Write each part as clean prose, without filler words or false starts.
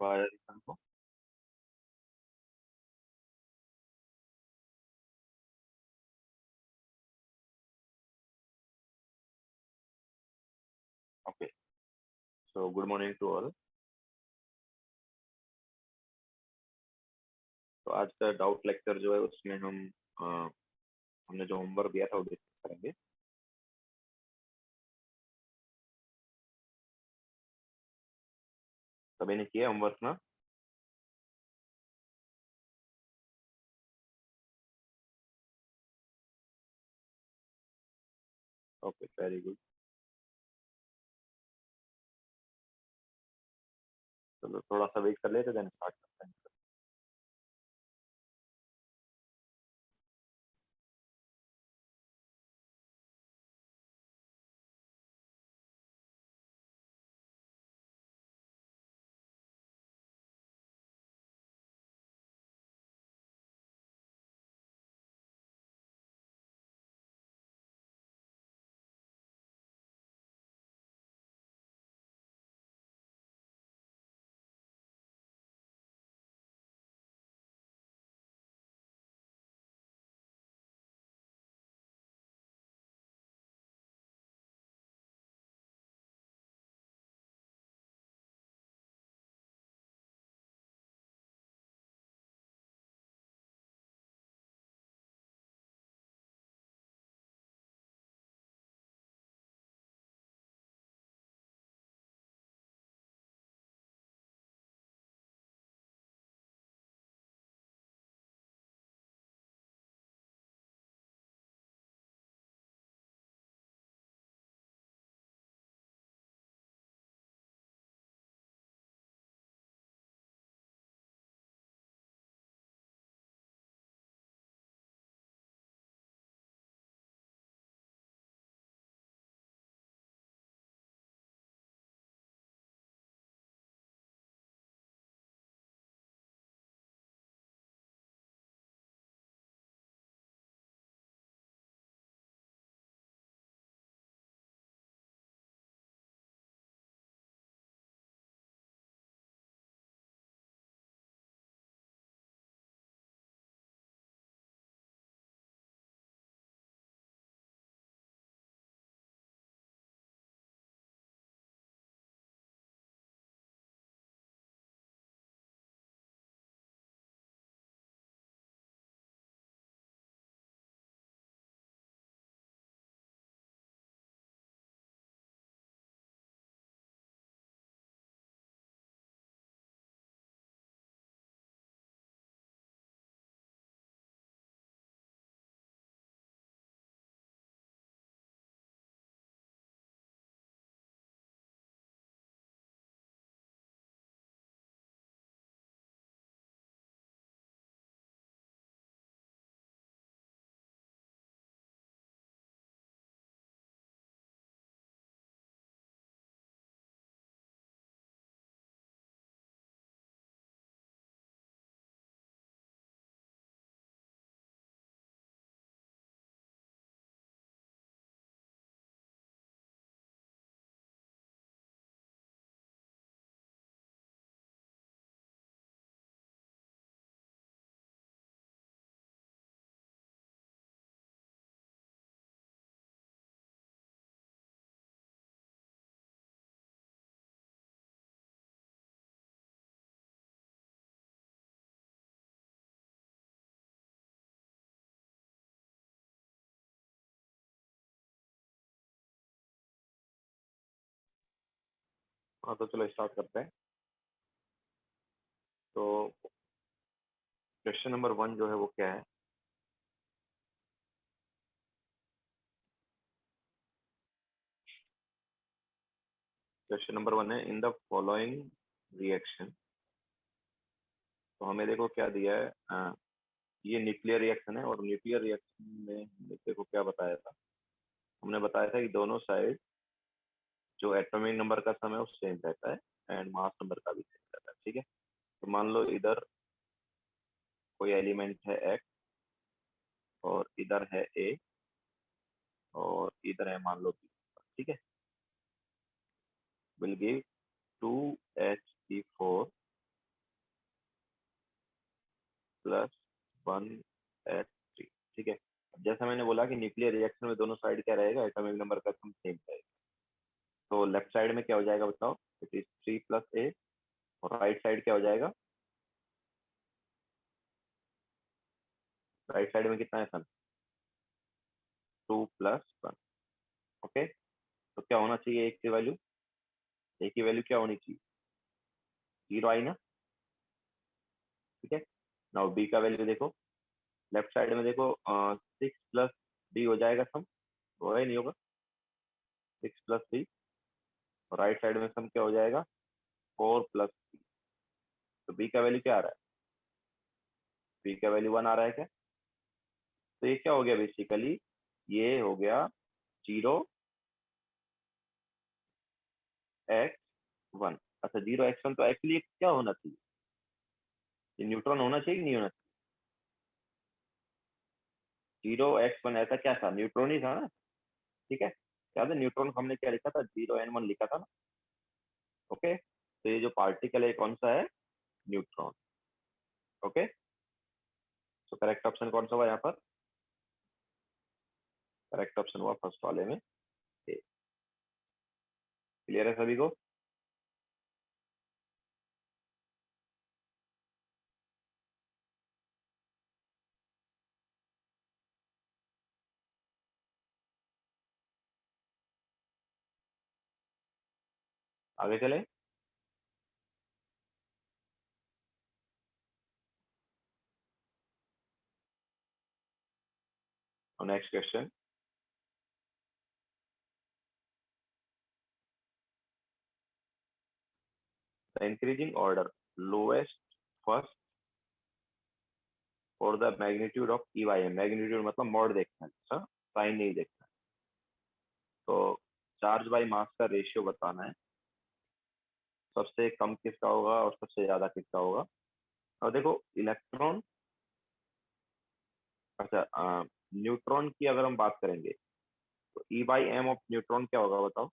आवाज आ रही है हमको? Okay, so good morning to all. तो आज का डाउट लेक्चर जो है उसमें हम हमने जो होमवर्क दिया था वो डिस्कस करेंगे। सभी ने किया होमवर्क ना? Okay, very good. चलो थोड़ा सा वेट कर लेते देन स्टार्ट करते हैं। हाँ, तो चलो स्टार्ट करते हैं। तो क्वेश्चन नंबर 1 जो है वो क्या है? क्वेश्चन नंबर 1 है, इन द फॉलोइंग रिएक्शन। तो हमें देखो क्या दिया है। ये न्यूक्लियर रिएक्शन है और न्यूक्लियर रिएक्शन में हमने देखो क्या बताया था। हमने बताया था कि दोनों साइड जो एटॉमिक नंबर का सम है वो सेम रहता है एंड मास नंबर का भी सेम रहता है। ठीक है, तो मान लो इधर कोई एलिमेंट है एक्स और इधर है ए और इधर है मान लो बी। ठीक है, विल गिव 2He4 1s3। ठीक है, जैसा मैंने बोला कि न्यूक्लियर रिएक्शन में दोनों साइड क्या रहेगा, एटॉमिक नंबर का सम सेम रहेगा। तो लेफ्ट साइड में क्या हो जाएगा बताओ, इट इज 3 + a, और राइट साइड क्या हो जाएगा, राइट साइड में कितना है सम, 2+1। ओके, तो क्या होना चाहिए एक की वैल्यू, एक की वैल्यू क्या होनी चाहिए, 0 आई ना। ठीक है, नाउ बी का वैल्यू देखो, लेफ्ट साइड में देखो 6 + b हो जाएगा सम, होगा ही नहीं होगा, 6 + b, और राइट साइड में सम क्या हो जाएगा, 4 + b। तो बी का वैल्यू क्या आ रहा है, बी का वैल्यू 1 आ रहा है क्या। तो ये क्या हो गया बेसिकली, ये हो गया 0x1। अच्छा 0x1, तो एक्चुअली क्या होना चाहिए, ये न्यूट्रॉन होना चाहिए कि नहीं होना चाहिए। 0x1 ऐसा क्या था, न्यूट्रॉन ही था ना। ठीक है, याद है न्यूट्रॉन को हमने क्या लिखा था, 0n1 लिखा था ना। ओके, तो ये जो पार्टिकल है कौन सा है, न्यूट्रॉन। ओके, तो करेक्ट ऑप्शन कौन सा हुआ यहाँ पर, करेक्ट ऑप्शन हुआ फर्स्ट वाले में ए। क्लियर है सभी को। आगे चले, next question. The increasing order lowest first और the magnitude of e by m, magnitude मतलब मॉड देखना है, साइन नहीं देखना है। तो चार्ज बाई मास का रेशियो बताना है, सबसे कम किसका होगा और सबसे ज्यादा किसका होगा। और देखो इलेक्ट्रॉन, अच्छा न्यूट्रॉन की अगर हम बात करेंगे तो e by m of neutron क्या होगा बताओ।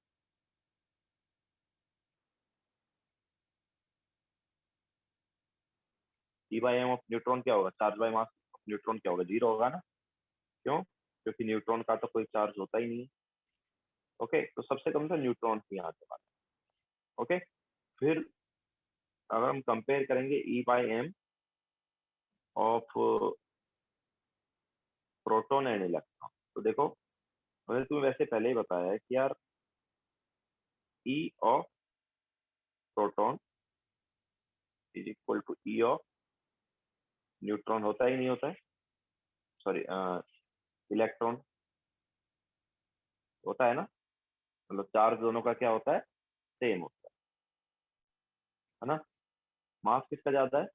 ई बाई एम ऑफ न्यूट्रॉन क्या होगा, charge by mass of neutron क्या होगा, 0 होगा ना। क्यों, क्योंकि न्यूट्रॉन का तो कोई चार्ज होता ही नहीं है। ओके, तो सबसे कम तो न्यूट्रॉन की यहाँ से बात। ओके, फिर अगर हम कंपेयर करेंगे e by m of proton and electron, तो देखो मैंने तुम्हें वैसे पहले ही बताया है कि यार E of proton is equal to E of neutron, होता ही नहीं होता है, सॉरी इलेक्ट्रॉन होता है ना। मतलब चार्ज दोनों का क्या होता है, सेम होता है ना। मास किसका ज्यादा है,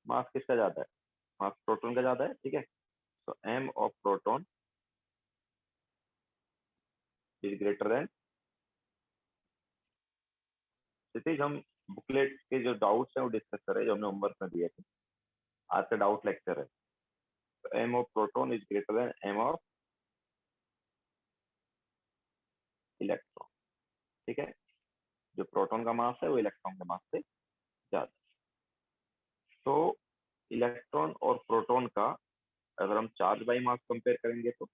मास किसका ज्यादा है, मास प्रोटॉन का ज्यादा है। ठीक है, तो m of proton is greater than, Kshitij हम बुकलेट के जो डाउट्स हैं वो डिस्कस कर रहे हैं, जो हमने होमवर्क में दिए थे, आज का डाउट लेक्चर है। तो m of proton is greater than m of electron. ठीक है, जो प्रोटॉन का मास है वो इलेक्ट्रॉन के मास से ज्यादा। तो इलेक्ट्रॉन और प्रोटॉन का अगर हम चार्ज बाई मास कंपेयर करेंगे तो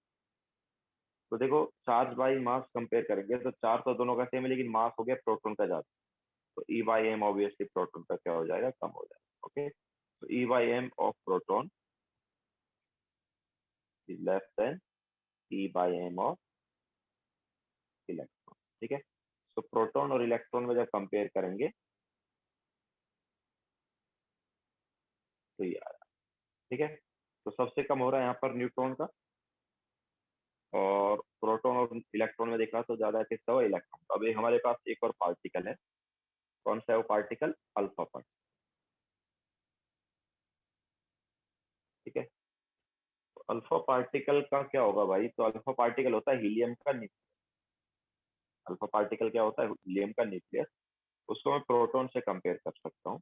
देखो चार्ज बाई मास कंपेयर करेंगे तो चार्ज तो दोनों का सेम है, लेकिन मास हो गया प्रोटॉन का ज्यादा। तो e by m obviously proton का क्या हो जाएगा, कम हो जाएगा। ओके, तो e by m of proton is less than e by m of electron. ठीक है, तो प्रोटॉन और इलेक्ट्रॉन में जब कंपेयर करेंगे तो ये आ रहा है। ठीक है, तो सबसे कम हो रहा है यहाँ पर न्यूट्रॉन का, और प्रोटॉन और इलेक्ट्रॉन में देखा तो ज्यादा किसका हुआ, इलेक्ट्रॉन। तो अभी हमारे पास एक और पार्टिकल है, कौन सा है वो पार्टिकल, अल्फा पार्टिकल। ठीक है, तो अल्फा पार्टिकल का क्या होगा भाई, तो अल्फा पार्टिकल होता है हीलियम का न्यूक्लियस। अल्फा पार्टिकल क्या होता है, हीलियम का न्यूक्लियस। उसको मैं प्रोटॉन से कंपेयर कर सकता हूँ।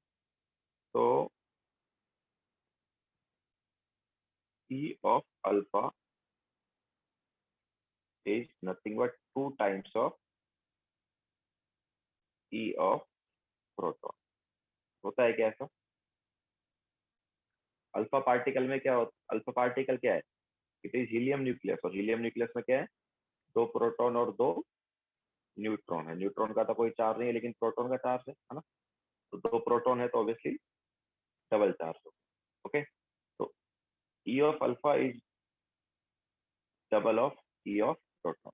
तो ई of alpha is nothing but 2 times of E of proton. होता है क्या ऐसा, अल्फा पार्टिकल में क्या होता, अल्फा पार्टिकल क्या है, इट इज हीलियम न्यूक्लियस, और हीलियम न्यूक्लियस में क्या है, 2 प्रोटॉन और 2 न्यूट्रॉन है। न्यूट्रॉन का तो कोई चार्ज नहीं है, लेकिन प्रोटॉन का चार्ज है ना। तो 2 प्रोटॉन है तो ऑब्वियसली डबल चार्ज हो। ओके, तो ई of alpha is double of E of proton.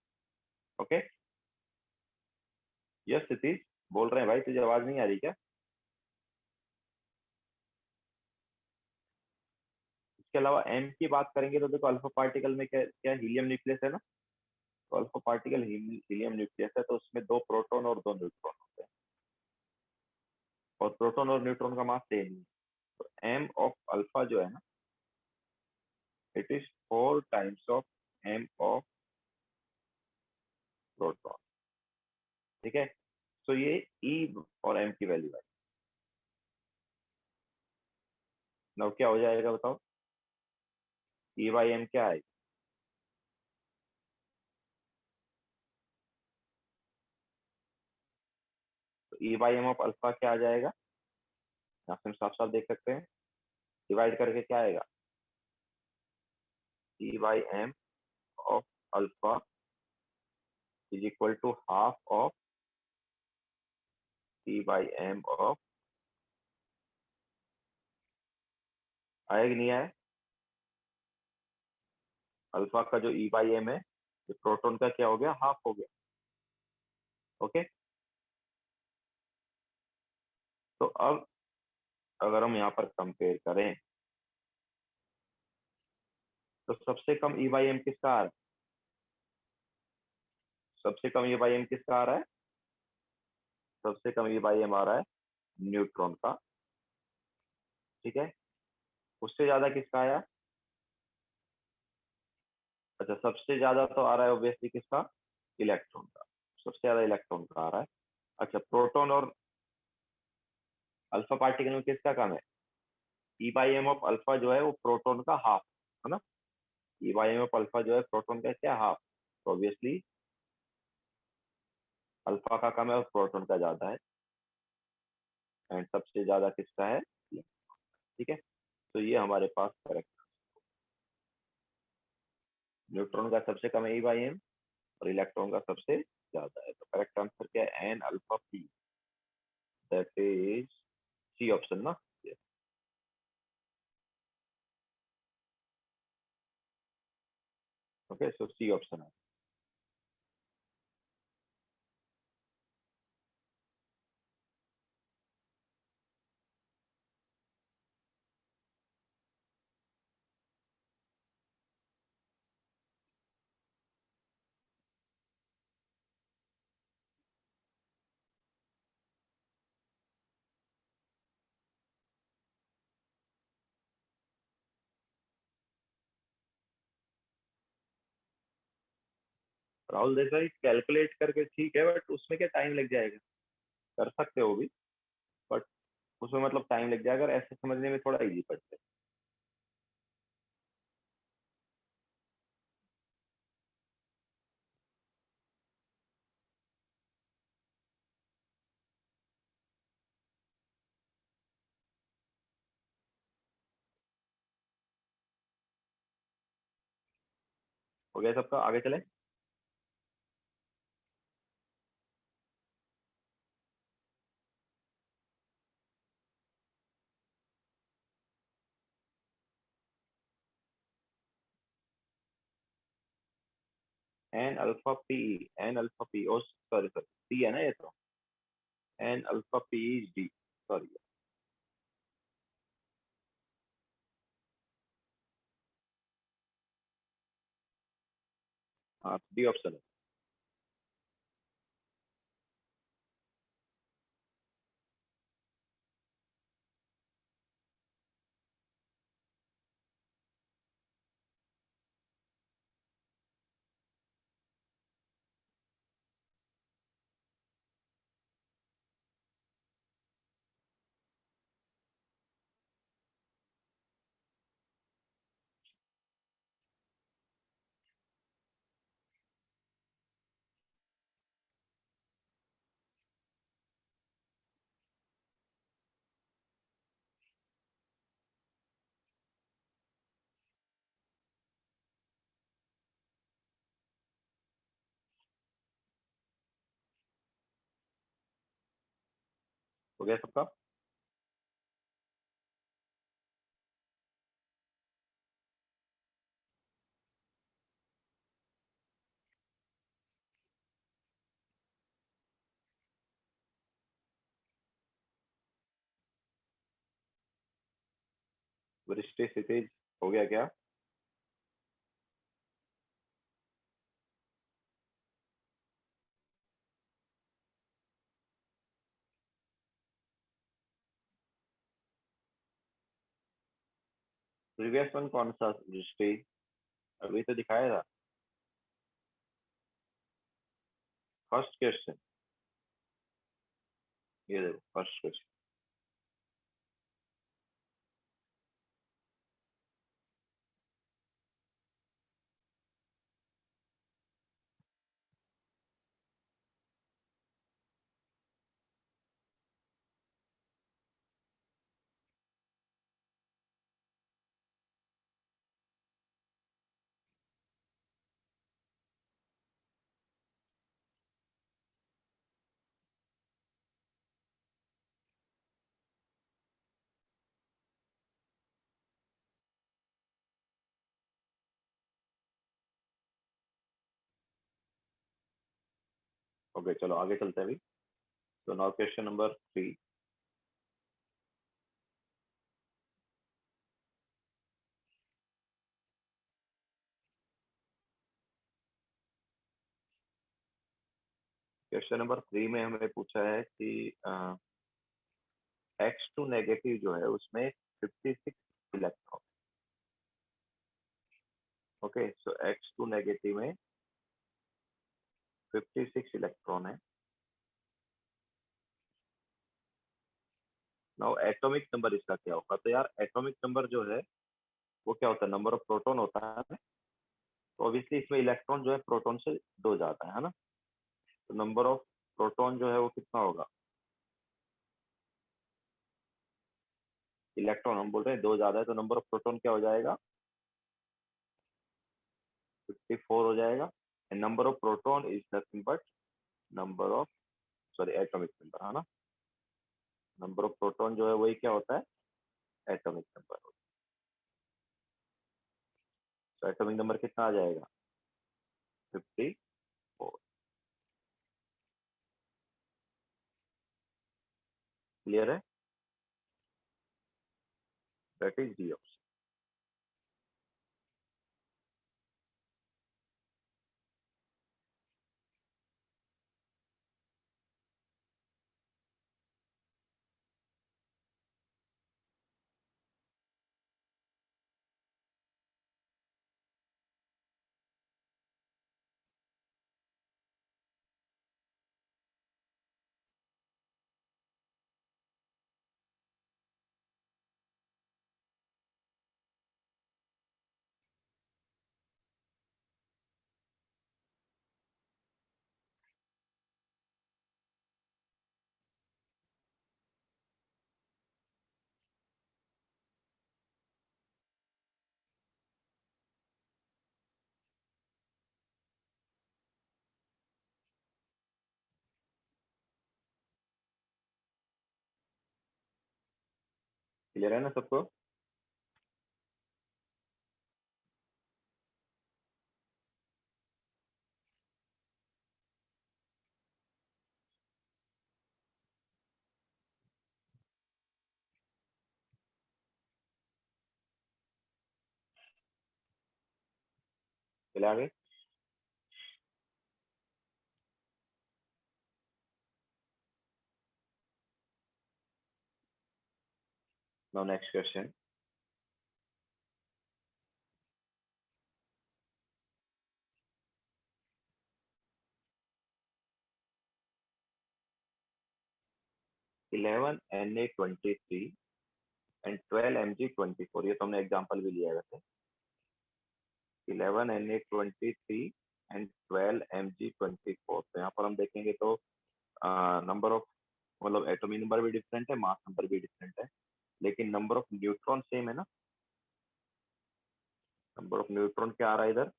Okay, yes Satish, बोल रहे हैं भाई, तुझे आवाज नहीं आ रही क्या? इसके अलावा एम की बात करेंगे तो देखो, अल्फा पार्टिकल में क्या क्या हीलियम न्यूक्लियस है ना। तो अल्फा पार्टिकल हीलियम न्यूक्लियस है, तो उसमें 2 प्रोटॉन और 2 न्यूट्रॉन होते हैं, और प्रोटॉन और न्यूट्रॉन का मास सेम ही है। तो एम ऑफ अल्फा जो है ना, it is 4 times of m of proton. ठीक है, तो ये ई और एम की वैल्यू है। नाउ क्या हो जाएगा बताओ, ई बाई एम क्या है? तो e by m of alpha क्या आ जाएगा, यहाँ से हम साफ साफ देख सकते हैं, डिवाइड करके क्या आएगा, e by m of alpha is equal to half of e by m of, आया कि नहीं आया? अल्फा का जो ई बाई एम है, ये प्रोटॉन का क्या हो गया, हाफ हो गया। ओके, तो अब अगर हम यहाँ पर कंपेयर करें, तो सबसे कम ई बाई एम किसका आ रहा है, सबसे कम ई बाई एम किसका आ रहा है, सबसे कम ई बाई एम आ रहा है न्यूट्रॉन का। ठीक है, उससे ज्यादा किसका आया, अच्छा सबसे ज्यादा तो आ रहा है ऑब्वियसली किसका, इलेक्ट्रॉन का, सबसे ज्यादा इलेक्ट्रॉन का आ रहा है। अच्छा, प्रोटॉन और अल्फा पार्टिकल में किसका कम है, E by m of alpha जो है वो प्रोटॉन का हाफ है ना। ई बाई एम ऑफ अल्फा जो है प्रोटॉन का क्या, हाफ। तो ऑब्वियसली अल्फा का कम है और प्रोटॉन का ज्यादा है, एंड सबसे ज्यादा किसका है, ठीक है। तो ये हमारे पास करेक्ट, न्यूट्रॉन का सबसे कम है ई बाई एम, और इलेक्ट्रॉन का सबसे ज्यादा है। तो करेक्ट आंसर क्या है, N alpha P, that is C option ना। ओके, सो सी ऑप्शन है। राहुल देसाई, कैलकुलेट करके ठीक है, बट उसमें क्या टाइम लग जाएगा, कर सकते हो भी, बट उसमें मतलब टाइम लग जाएगा, अगर ऐसे समझने में थोड़ा इजी पड़ता है। हो गया सबका, आगे चले। N alpha p, n alpha p, oh sorry sorry, D है ना ये तो, n alpha p is D, sorry. हाँ, डी ऑप्शन है। हो गया सबका? वृष्टि क्षितिज हो गया क्या? प्रीवियस वन कौन सा वृष्टि? अभी तो दिखाया था फर्स्ट क्वेश्चन। ये देखो फर्स्ट क्वेश्चन। ओके चलो आगे चलते हैं अभी। तो now question number 3। Question number 3 में हमें पूछा है कि X2 नेगेटिव जो है उसमें 56 इलेक्ट्रॉन। ओके सो X2 नेगेटिव में 56 इलेक्ट्रॉन है। नाउ एटॉमिक नंबर इसका क्या होगा? तो यार एटॉमिक नंबर जो है वो क्या होता है? नंबर ऑफ प्रोटॉन होता है। तो ऑब्वियसली इसमें इलेक्ट्रॉन जो है प्रोटॉन से 2 ज्यादा है ना। तो नंबर ऑफ प्रोटॉन जो है वो कितना होगा? इलेक्ट्रॉन हम बोल रहे हैं 2 ज्यादा है तो नंबर ऑफ प्रोटॉन क्या हो जाएगा? 54 हो जाएगा। And number of proton is nothing but number of sorry atomic number है ना। नंबर ऑफ प्रोटॉन जो है वही क्या होता है? Atomic number. तो एटॉमिक नंबर कितना आ जाएगा? 54। क्लियर है? That is D option. Clear है ना सबको? चले आगे। Now next question. Eleven Na23 and 12 Mg24। ये तो हमने एग्जाम्पल भी लिया है वैसे। 11 Na23 एंड 12 Mg24। तो यहाँ पर हम देखेंगे तो नंबर ऑफ मतलब एटॉमिक नंबर भी डिफरेंट है, मास नंबर भी डिफरेंट है, लेकिन नंबर ऑफ न्यूट्रॉन सेम है ना। नंबर ऑफ न्यूट्रॉन क्या आ रहा है इधर?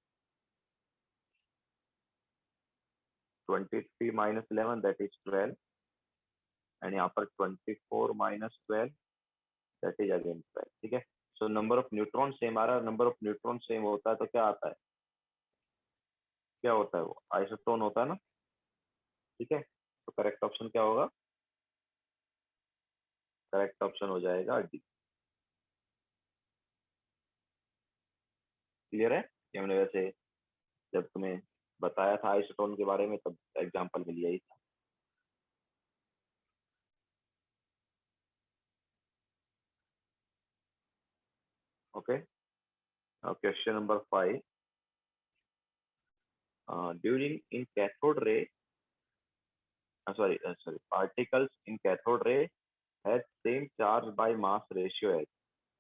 23 - 11 दैट इज 12। एंड यहाँ पर 24 माइनस 12 दैट इज अगेन 12, ठीक है। So number of neutron same आ रहा है, नंबर ऑफ न्यूट्रॉन सेम होता है तो क्या आता है, क्या होता है, वो आइसोटोन होता है ना, ठीक है। तो करेक्ट ऑप्शन क्या होगा, करेक्ट ऑप्शन हो जाएगा डी। क्लियर है, कि हमने वैसे जब तुम्हें बताया था आइसोटोन के बारे में तब एग्जांपल में लिया ही था। Okay, question number 5, during in cathode ray sorry particles in cathode ray has same charge by mass ratio as।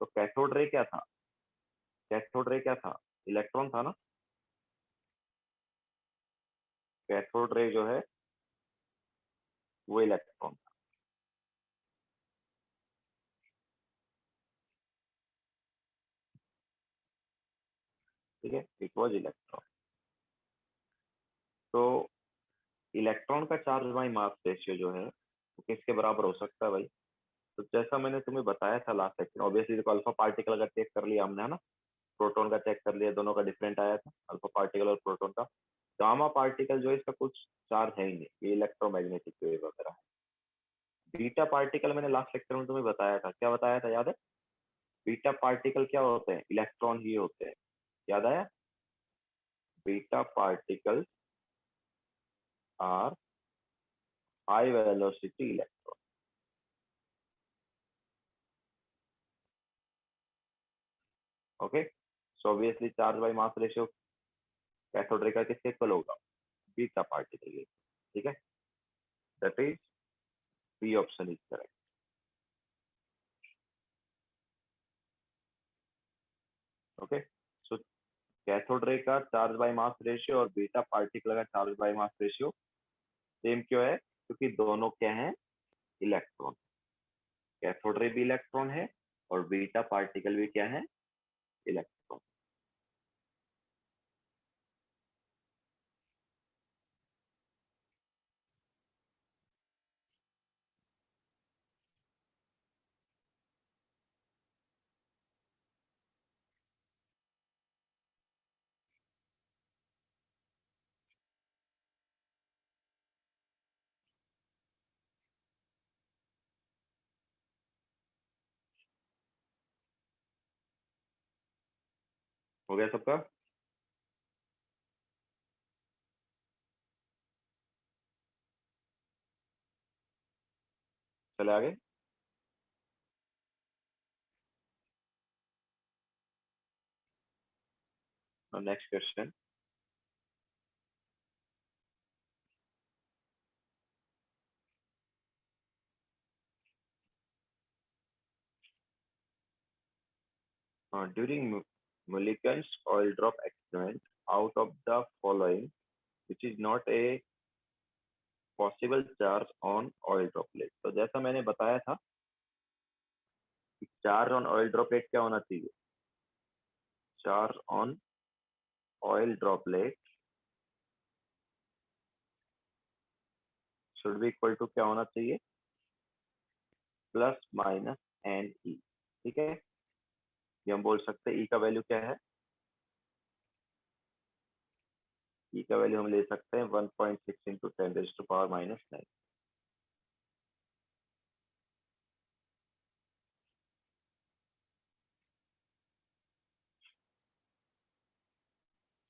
तो कैथोड रे क्या था, कैथोड रे क्या था, इलेक्ट्रॉन था ना, कैथोड रे जो है वो इलेक्ट्रॉन था, ठीक है, इट वाज इलेक्ट्रॉन। तो इलेक्ट्रॉन का चार्ज बाय मास रेशियो जो है वो किसके बराबर हो सकता है भाई, तो जैसा मैंने तुम्हें बताया था लास्ट सेक्शन, ऑब्वियसली देखो अल्फा पार्टिकल का चेक कर लिया हमने, है ना, प्रोटॉन का चेक कर लिया, दोनों का डिफरेंट आया था, अल्फा पार्टिकल और प्रोटॉन का। गामा पार्टिकल जो है इसका कुछ चार्ज है ही नहीं, ये इलेक्ट्रोमैग्नेटिक वेव वगैरह है। बीटा पार्टिकल मैंने लास्ट लेक्चर में तुम्हें बताया था, क्या बताया था याद है, बीटा पार्टिकल क्या होते हैं, इलेक्ट्रॉन ही होते हैं, याद आया, beta particle are high velocity electron. Okay, so obviously charge by mass ratio cathode ray का किसके इक्वल होगा, बीटा पार्टिकल के, ठीक है, that is B option is correct. Okay, so cathode ray का चार्ज बाय मास रेशियो और beta particle का charge by mass ratio same क्यों है, क्योंकि दोनों क्या हैं, इलेक्ट्रॉन, कैथोड रे भी इलेक्ट्रॉन है और बीटा पार्टिकल भी क्या है, इलेक्ट्रॉन। हो गया सबका, चले आगे। Next question, during Mulligan's oil drop experiment, out of the following, which is not a possible charge on oil droplet। तो जैसा मैंने बताया था कि चार्ज ऑन ऑयल ड्रॉपलेट क्या होना चाहिए, charge on oil droplet should be equal to क्या होना चाहिए, प्लस माइनस एन ई, ठीक है। ये हम बोल सकते हैं ई का वैल्यू क्या है, ई का वैल्यू हम ले सकते हैं 1.6 इंटू 10⁻⁻⁹।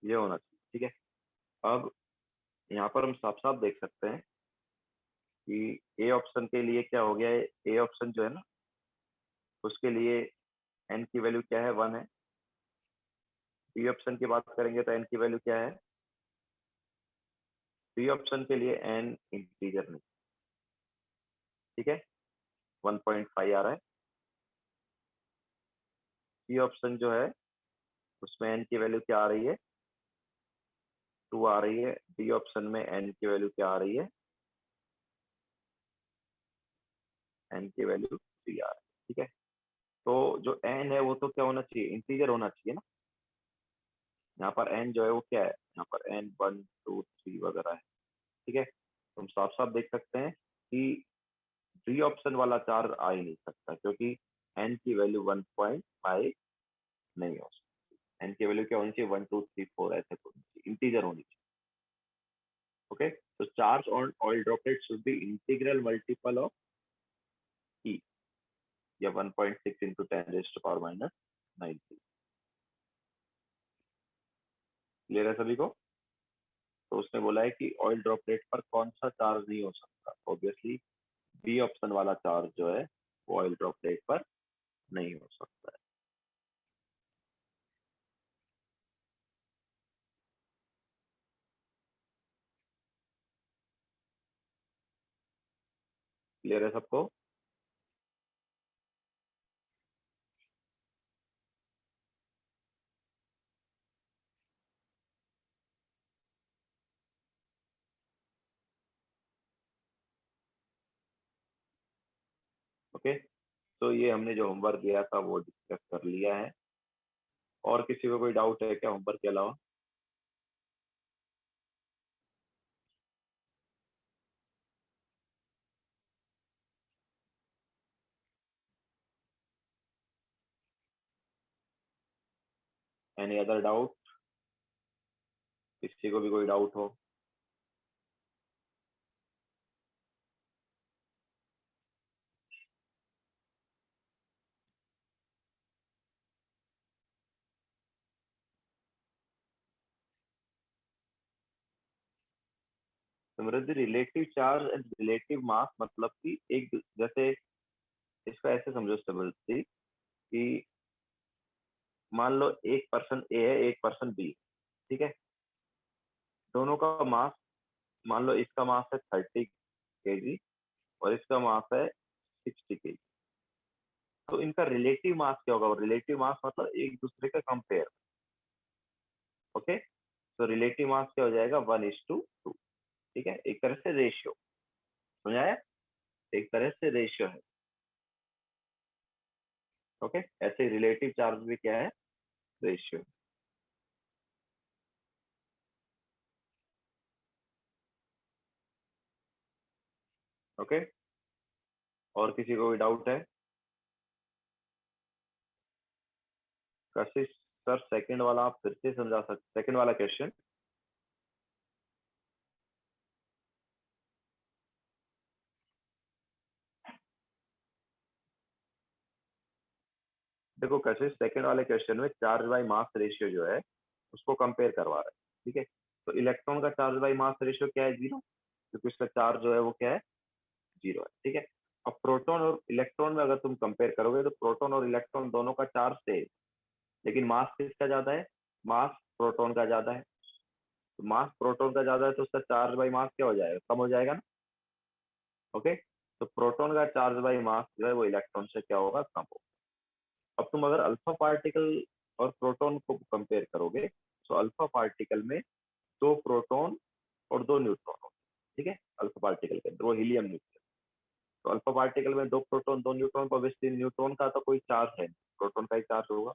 ये होना चाहिए, ठीक है। अब यहाँ पर हम साफ साफ देख सकते हैं कि ए ऑप्शन के लिए क्या हो गया है, ए ऑप्शन जो है ना उसके लिए एन की वैल्यू क्या है, 1 है। बी ऑप्शन की बात करेंगे तो एन की वैल्यू क्या है, बी ऑप्शन के लिए एन इंटीजर नहीं, ठीक है, 1.5 आ रहा है। सी ऑप्शन जो है उसमें एन की वैल्यू क्या आ रही है, 2 आ रही है। डी ऑप्शन में एन की वैल्यू क्या आ रही है, एन की वैल्यू 3 आ रही है, ठीक है। तो जो एन है वो तो क्या होना चाहिए, इंटीजर होना चाहिए ना। यहाँ पर एन जो है वो क्या है, यहाँ पर एन 1 2 3 वगैरह है, ठीक है। तो हम साफ साफ देख सकते हैं कि फ्री ऑप्शन वाला चार्ज आ ही नहीं सकता, क्योंकि n की वैल्यू 1.5 नहीं हो सकती। n की वैल्यू क्या होनी चाहिए, 1 2 3 4 ऐसे होनी चाहिए, इंटीजर होनी चाहिए। ओके, तो charge on oil droplet should B integral multiple of e, या 1.6 इंटू 10⁻⁻⁹। क्लियर है सभी को? तो उसने बोला है कि ऑयल ड्रॉपलेट पर कौन सा चार्ज नहीं हो सकता, ऑब्वियसली बी ऑप्शन वाला चार्ज जो है वो ऑयल ड्रॉपलेट पर नहीं हो सकता है। क्लियर है सबको? ओके, तो ये हमने जो होमवर्क दिया था वो डिस्कस कर लिया है। और किसी को कोई डाउट है क्या होमवर्क के अलावा? Any other doubt? किसी को भी कोई डाउट हो? Samriddhi, relative charge and relative mass मतलब कि एक जैसे इसको ऐसे समझो समृद्धि कि मान लो एक पर्सन ए है, एक पर्सन बी, ठीक है? दोनों का मास, मान लो इसका मास है 30 kg और इसका मास है 60 kg। तो इनका रिलेटिव मास क्या होगा? रिलेटिव मास मतलब एक दूसरे का कंपेयर। ओके, तो रिलेटिव मास क्या हो जाएगा, 1:2। ठीक है, एक तरह से रेशियो, समझाया? एक तरह से रेशियो है। ओके, ऐसे रिलेटिव चार्ज भी क्या है, रेशियो। ओके, और किसी को कोई डाउट है? कशिश सर, सेकंड वाला आप फिर से समझा सकते, सेकंड वाला क्वेश्चन? देखो कशिश, सेकंड वाले क्वेश्चन में चार्ज बाय मास रेशियो जो है उसको कंपेयर करवा रहा है। ठीक है, तो इलेक्ट्रॉन का चार्ज बाय मास रेशियो क्या है, 0, क्योंकि उसका चार्ज जो है वो क्या है, 0 है। ठीक है, अब प्रोटॉन और इलेक्ट्रॉन में अगर तुम कंपेयर करोगे तो प्रोटॉन और इलेक्ट्रॉन दोनों का चार्ज सेम, लेकिन मास किसका ज्यादा है, मास प्रोटॉन का ज्यादा है। तो मास प्रोटॉन का ज्यादा है तो उसका चार्ज बाई मास क्या हो जाएगा, कम हो जाएगा ना। ओके, तो प्रोटॉन का चार्ज बाई मास जो है वो इलेक्ट्रॉन से क्या होगा, कम होगा। अब तुम अगर अल्फा पार्टिकल और प्रोटॉन को कंपेयर करोगे तो अल्फा पार्टिकल में 2 प्रोटॉन और 2 न्यूट्रॉन होते हैं। ठीक है, अल्फा पार्टिकल के अंदर वो हीलियम न्यूक्लियस। तो अल्फा पार्टिकल में 2 प्रोटॉन 2 न्यूट्रॉन, को ऑब्वियसली न्यूट्रॉन का तो कोई चार्ज है, प्रोटॉन का ही चार्ज होगा।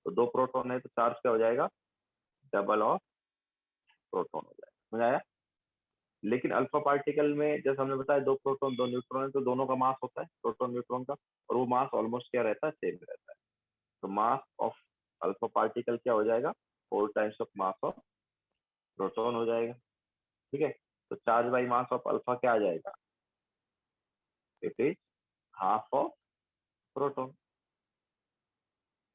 तो 2 प्रोटॉन है तो चार्ज क्या हो जाएगा, डबल ऑफ प्रोटॉन हो जाएगा। समझ आया? लेकिन अल्फा पार्टिकल में जैसे हमने बताया 2 प्रोटॉन 2 न्यूट्रॉन है, तो दोनों का मास होता है प्रोटॉन न्यूट्रॉन का, और वो मास ऑलमोस्ट क्या रहता है, सेम रहता है। तो मास ऑफ अल्फा पार्टिकल क्या हो जाएगा, 4 times of mass of proton हो जाएगा। ठीक है, तो charge by mass of alpha क्या आ जाएगा, it is half of proton.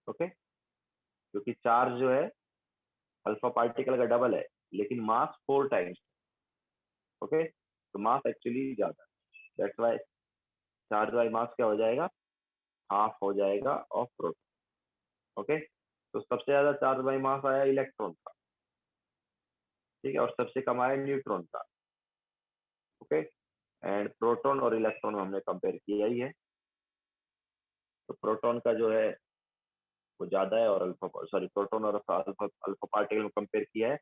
Okay, क्योंकि चार्ज जो है अल्फा पार्टिकल का डबल है लेकिन मास 4 टाइम्स। ओके, तो मास एक्चुअली ज्यादा है, that's why charge by mass क्या हो जाएगा, हाफ हो जाएगा ऑफ प्रोटॉन। ओके, तो सबसे ज्यादा चार्ज बाई मास आया इलेक्ट्रॉन का, ठीक है, और सबसे कम आया न्यूट्रॉन का। ओके, एंड प्रोटॉन और इलेक्ट्रॉन हमने कंपेयर किया ही है, तो प्रोटॉन का जो है वो ज्यादा है, और अल्फा सॉरी प्रोटॉन और अल्फा अल्फा पार्टिकल में कंपेयर किया है,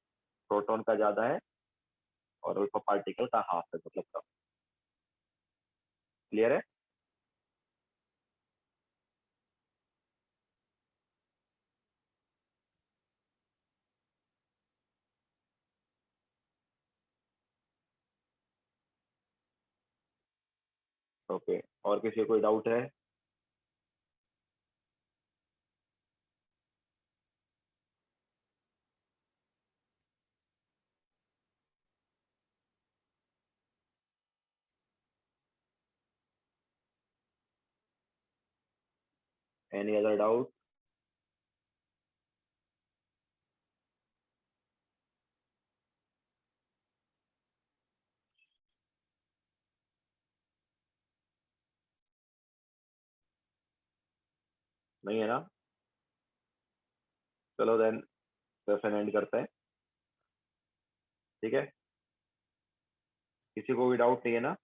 प्रोटॉन का ज्यादा है और अल्फा पार्टिकल का हाफ है, मतलब कम। क्लियर है? ओके, और किसी को कोई डाउट है? Any other doubt? नहीं है ना? चलो देन सेशन एंड करते हैं। ठीक है, किसी को भी डाउट नहीं है ना?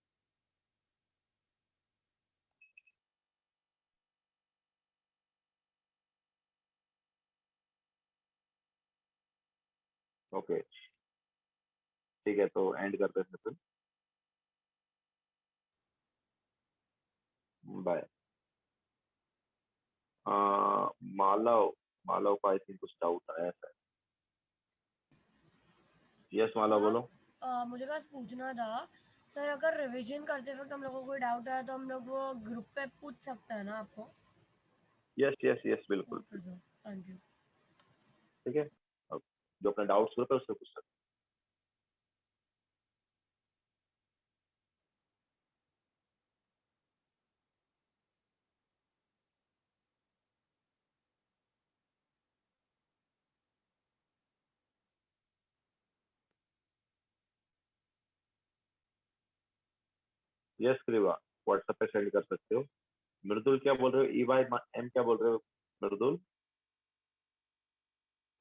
ओके, ठीक है, तो एंड करते हैं सेशन। बाय। मालव, मालव का आई थिंक कुछ डाउट आया है। यस मालव, हाँ, बोलो। मुझे बस पूछना था सर, अगर रिवीजन करते वक्त हम लोगों को कोई डाउट आया तो हम लोग वो ग्रुप पे पूछ सकते हैं ना आपको? यस यस यस, बिल्कुल ओके बिल्कुल। Sir, thank you. ठीक है, अब जो अपने डाउट्स होते हैं उससे पूछ सकते हैं। यस क्रिवा, व्हाट्सएप पे सेंड कर सकते हो। मृदुल क्या बोल रहे हो? ई वाई एम क्या बोल रहे हो Mridul?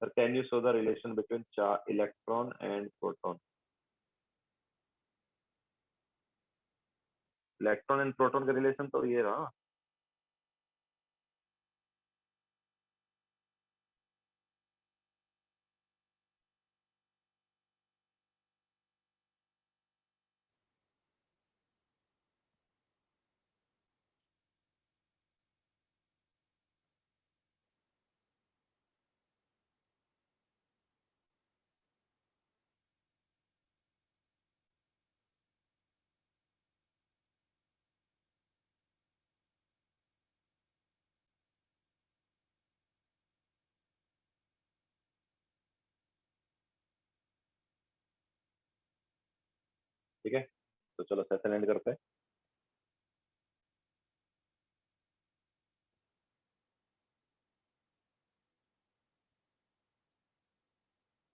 Sir can you show the relation between electron and proton? Electron and proton का रिलेशन तो ये रहा। ठीक है, तो चलो सेशन एंड करते हैं।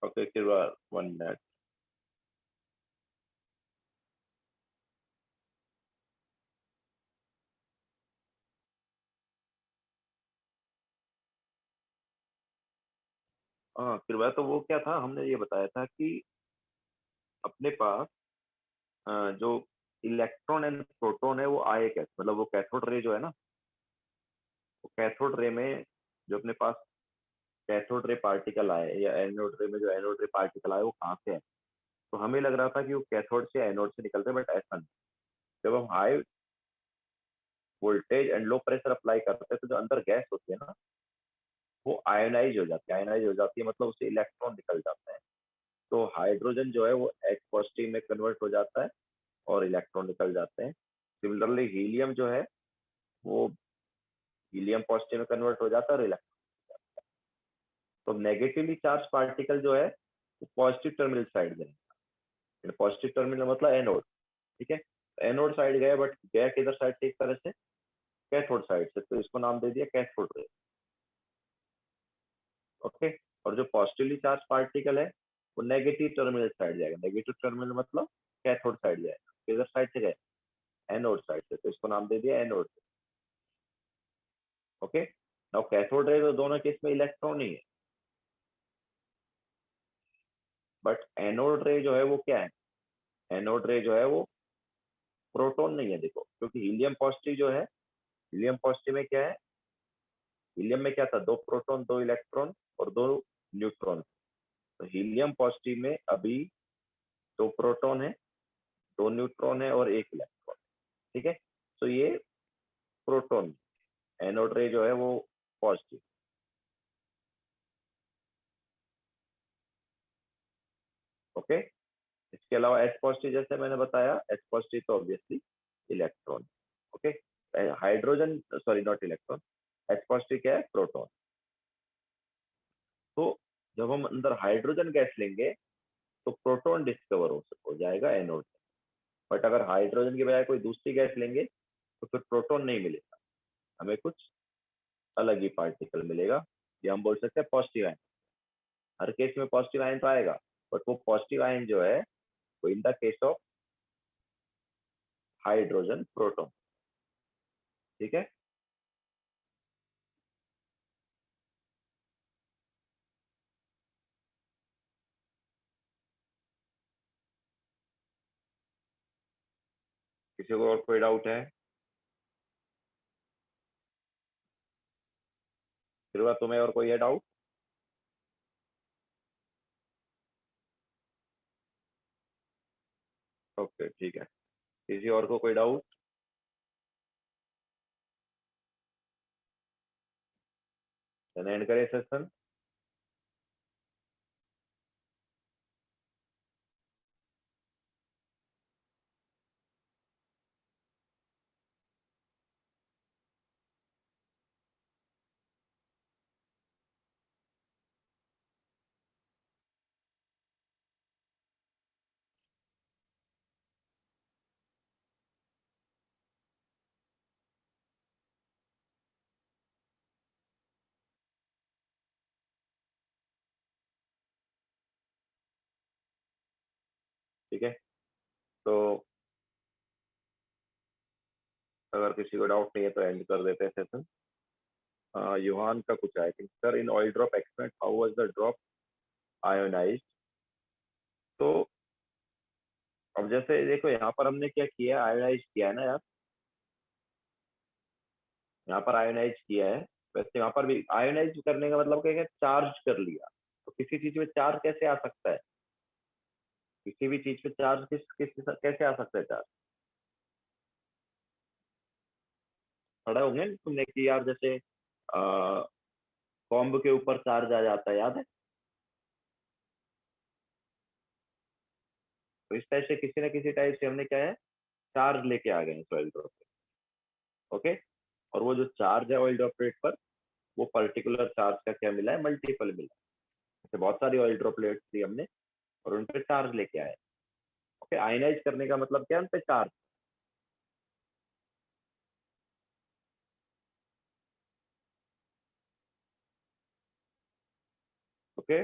Okay Kriva, 1 minute. हाँ क्रिवा, तो वो क्या था, हमने ये बताया था कि अपने पास जो इलेक्ट्रॉन एंड प्रोटॉन है वो आए कैसे, मतलब वो कैथोड रे जो है ना, वो कैथोड रे में जो अपने पास कैथोड रे पार्टिकल आए या एनोड रे में जो एनोड रे पार्टिकल आए वो कहाँ से है। तो हमें लग रहा था कि वो कैथोड से एनोड से निकलते हैं, बट ऐसा नहीं। जब हम high voltage and low pressure apply करते हैं तो जो अंदर गैस होती है ना, वो आयोनाइज हो जाती है। आयोनाइज हो जाती है मतलब उससे इलेक्ट्रॉन निकल जाते हैं। तो हाइड्रोजन जो है वो H पॉजिटिव में कन्वर्ट हो जाता है और इलेक्ट्रॉन निकल जाते हैं। सिमिलरली हीलियम जो है वो हीलियम पॉजिटिव में कन्वर्ट हो जाता है और इलेक्ट्रॉन। तो नेगेटिवली चार्ज पार्टिकल जो है वो पॉजिटिव टर्मिनल साइड जाएगा। पॉजिटिव टर्मिनल मतलब एनोड। ठीक है, एनोड साइड गए, बट गया किधर साइड से, एक तरह से कैथोड साइड से, तो इसको नाम दे दिया कैथोड रे। ओके, और जो पॉजिटिवली चार्ज पार्टिकल है वो नेगेटिव टर्मिनल साइड जाएगा। नेगेटिव टर्मिनल मतलब कैथोड साइड जाएगा। किधर साइड से गए? एनोड साइड से, तो इसको नाम दे दिया anode. Okay, now cathode ray तो दोनों केस में इलेक्ट्रॉन ही है, बट एनोड रे जो है वो क्या है? एनोड रे जो है वो प्रोटॉन नहीं है, देखो, क्योंकि हीलियम पॉजिटिव जो है, हीलियम पॉजिटिव में क्या है, हीलियम में क्या था, 2 प्रोटॉन 2 इलेक्ट्रॉन और 2 न्यूट्रॉन। तो हीलियम पॉजिटिव में अभी 2 प्रोटॉन है, 2 न्यूट्रॉन है और 1 इलेक्ट्रॉन। ठीक है, तो ये प्रोटॉन। एनोड रे जो है वो पॉजिटिव। ओके, इसके अलावा एच पॉजिटिव जैसे मैंने बताया, एच पॉजिटिव तो obviously electron. Hydrogen, sorry not electron, H positive क्या है, प्रोटॉन। तो जब हम अंदर हाइड्रोजन गैस लेंगे तो प्रोटॉन डिस्कवर हो जाएगा एनोड। बट अगर हाइड्रोजन की बजाय कोई दूसरी गैस लेंगे तो फिर प्रोटॉन नहीं मिलेगा, हमें कुछ अलग ही पार्टिकल मिलेगा, या हम बोल सकते हैं पॉजिटिव आयन। हर केस में पॉजिटिव आयन तो आएगा, बट वो पॉजिटिव आयन जो है वो in the case of hydrogen proton. ठीक है, किसी को और कोई डाउट है? फिर तुम्हें और कोई है डाउट? ओके ठीक है, किसी और को कोई डाउट? एंड करें सेशन। ठीक है, तो अगर किसी को डाउट नहीं है तो एंड कर देते हैं सेशन। यूहान का कुछ है, sir in oil drop experiment how was the drop ionised. तो अब जैसे देखो यहाँ पर हमने क्या किया, आयोनाइज किया है ना यार, यहाँ पर आयोनाइज किया है। वैसे यहाँ पर भी आयोनाइज करने का मतलब क्या है, चार्ज कर लिया। तो किसी चीज में चार्ज कैसे आ सकता है, किसी भी चीज पे चार्ज कैसे आ सकता है चार्ज? पढ़ा होंगे ना तुमने कि यार जैसे बॉम्ब के ऊपर चार्ज आ जाता है, याद है? तो इस टाइप से किसी ना किसी टाइप से हमने क्या है, चार्ज लेके आ गए हैं ऑयल ड्रॉप पे। ओके, और वो जो चार्ज है ऑयल ड्रॉपलेट पर, वो पर्टिकुलर चार्ज का क्या मिला है, मल्टीपल मिला है। जैसे बहुत सारी ऑयल ड्रॉपलेट्स थी हमने और उन पे चार्ज लेके आए। ओके, आयनाइज करने का मतलब क्या है, उन पे चार्ज। Okay,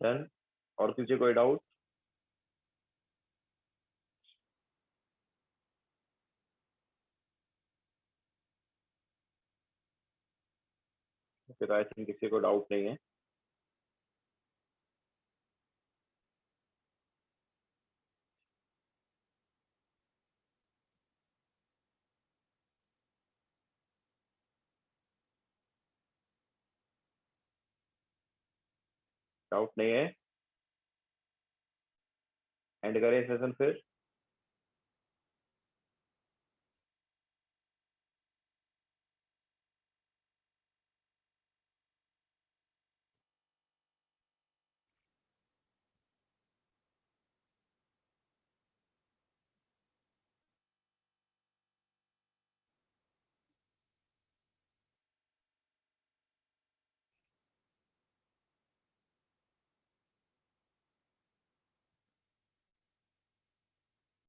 done. और किसी कोई डाउट? फिर आई थिंक किसी को डाउट नहीं है। डाउट नहीं है, एंड करें सेशन फिर।